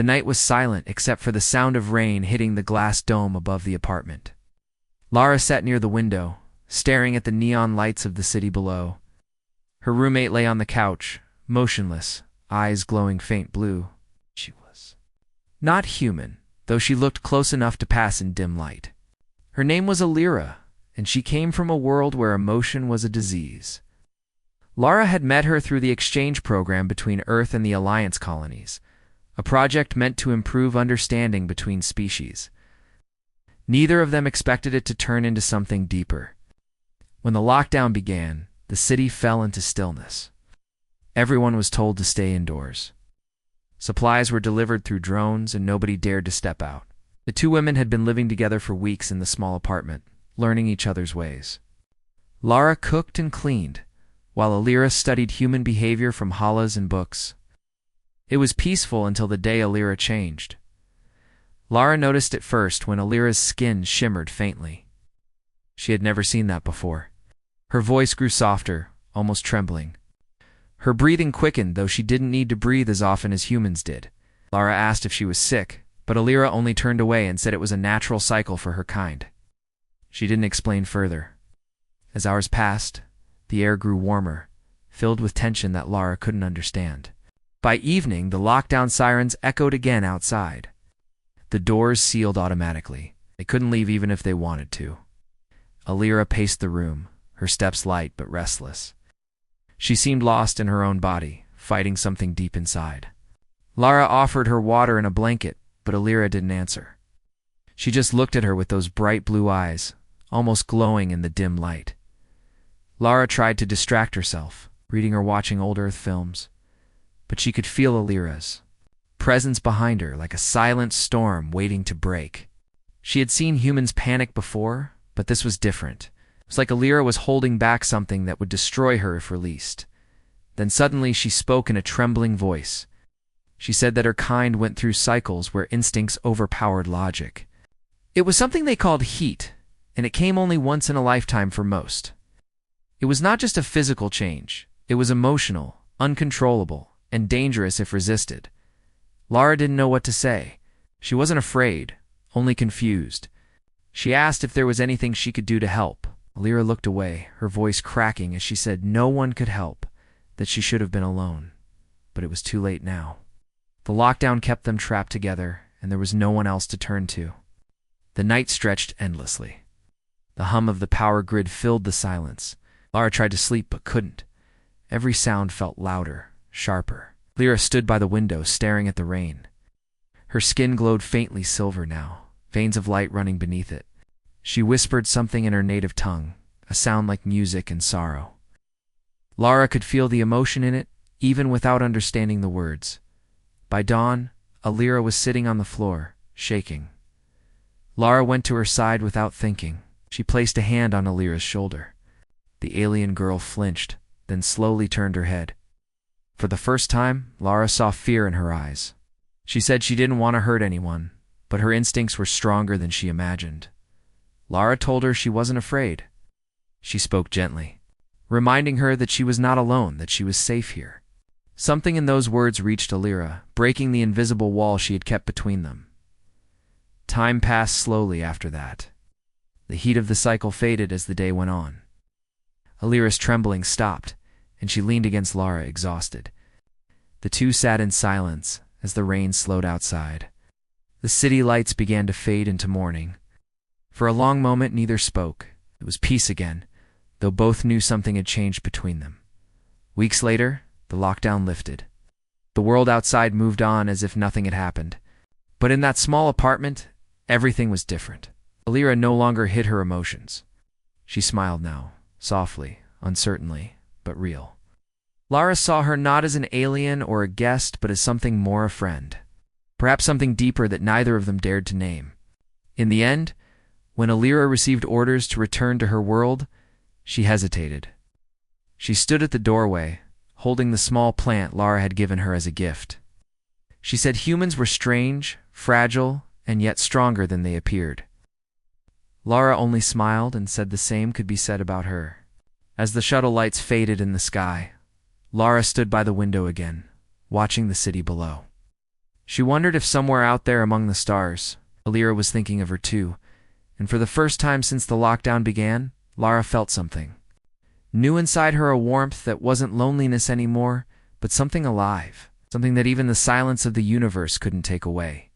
The night was silent except for the sound of rain hitting the glass dome above the apartment. Lara sat near the window, staring at the neon lights of the city below. Her roommate lay on the couch, motionless, eyes glowing faint blue. She was not human, though she looked close enough to pass in dim light. Her name was Alira, and she came from a world where emotion was a disease. Lara had met her through the exchange program between Earth and the Alliance colonies, a project meant to improve understanding between species. Neither of them expected it to turn into something deeper. When the lockdown began, the city fell into stillness. Everyone was told to stay indoors. Supplies were delivered through drones, and nobody dared to step out. The two women had been living together for weeks in the small apartment, learning each other's ways. Lara cooked and cleaned, while Alira studied human behavior from holas and books. It was peaceful until the day Alira changed. Lara noticed it first when Alira's skin shimmered faintly. She had never seen that before. Her voice grew softer, almost trembling. Her breathing quickened, though she didn't need to breathe as often as humans did. Lara asked if she was sick, but Alira only turned away and said it was a natural cycle for her kind. She didn't explain further. As hours passed, the air grew warmer, filled with tension that Lara couldn't understand. By evening, the lockdown sirens echoed again outside. The doors sealed automatically. They couldn't leave even if they wanted to. Alira paced the room, her steps light but restless. She seemed lost in her own body, fighting something deep inside. Lara offered her water and a blanket, but Alira didn't answer. She just looked at her with those bright blue eyes, almost glowing in the dim light. Lara tried to distract herself, reading or watching old Earth films, but she could feel Alira's presence behind her like a silent storm waiting to break. She had seen humans panic before, but this was different. It was like Alira was holding back something that would destroy her if released. Then suddenly she spoke in a trembling voice. She said that her kind went through cycles where instincts overpowered logic. It was something they called heat, and it came only once in a lifetime for most. It was not just a physical change. It was emotional, uncontrollable, and dangerous if resisted. Lara didn't know what to say. She wasn't afraid, only confused. She asked if there was anything she could do to help. Alira looked away, her voice cracking as she said no one could help, that she should have been alone. But it was too late now. The lockdown kept them trapped together, and there was no one else to turn to. The night stretched endlessly. The hum of the power grid filled the silence. Lara tried to sleep but couldn't. Every sound felt louder, sharper. Alira stood by the window, staring at the rain. Her skin glowed faintly silver now, veins of light running beneath it. She whispered something in her native tongue, a sound like music and sorrow. Lara could feel the emotion in it, even without understanding the words. By dawn, Alira was sitting on the floor, shaking. Lara went to her side without thinking. She placed a hand on Alira's shoulder. The alien girl flinched, then slowly turned her head. For the first time, Lara saw fear in her eyes. She said she didn't want to hurt anyone, but her instincts were stronger than she imagined. Lara told her she wasn't afraid. She spoke gently, reminding her that she was not alone, that she was safe here. Something in those words reached Alira, breaking the invisible wall she had kept between them. Time passed slowly after that. The heat of the cycle faded as the day went on. Alira's trembling stopped, and she leaned against Lara, exhausted. The two sat in silence as the rain slowed outside. The city lights began to fade into morning. For a long moment, neither spoke. It was peace again, though both knew something had changed between them. Weeks later, the lockdown lifted. The world outside moved on as if nothing had happened. But in that small apartment, everything was different. Alira no longer hid her emotions. She smiled now, softly, uncertainly, but real. Lara saw her not as an alien or a guest, but as something more, a friend. Perhaps something deeper that neither of them dared to name. In the end, when Alira received orders to return to her world, she hesitated. She stood at the doorway, holding the small plant Lara had given her as a gift. She said humans were strange, fragile, and yet stronger than they appeared. Lara only smiled and said the same could be said about her. As the shuttle lights faded in the sky, Lara stood by the window again, watching the city below. She wondered if somewhere out there among the stars, Alira was thinking of her too, and for the first time since the lockdown began, Lara felt something. New inside her, a warmth that wasn't loneliness anymore, but something alive, something that even the silence of the universe couldn't take away.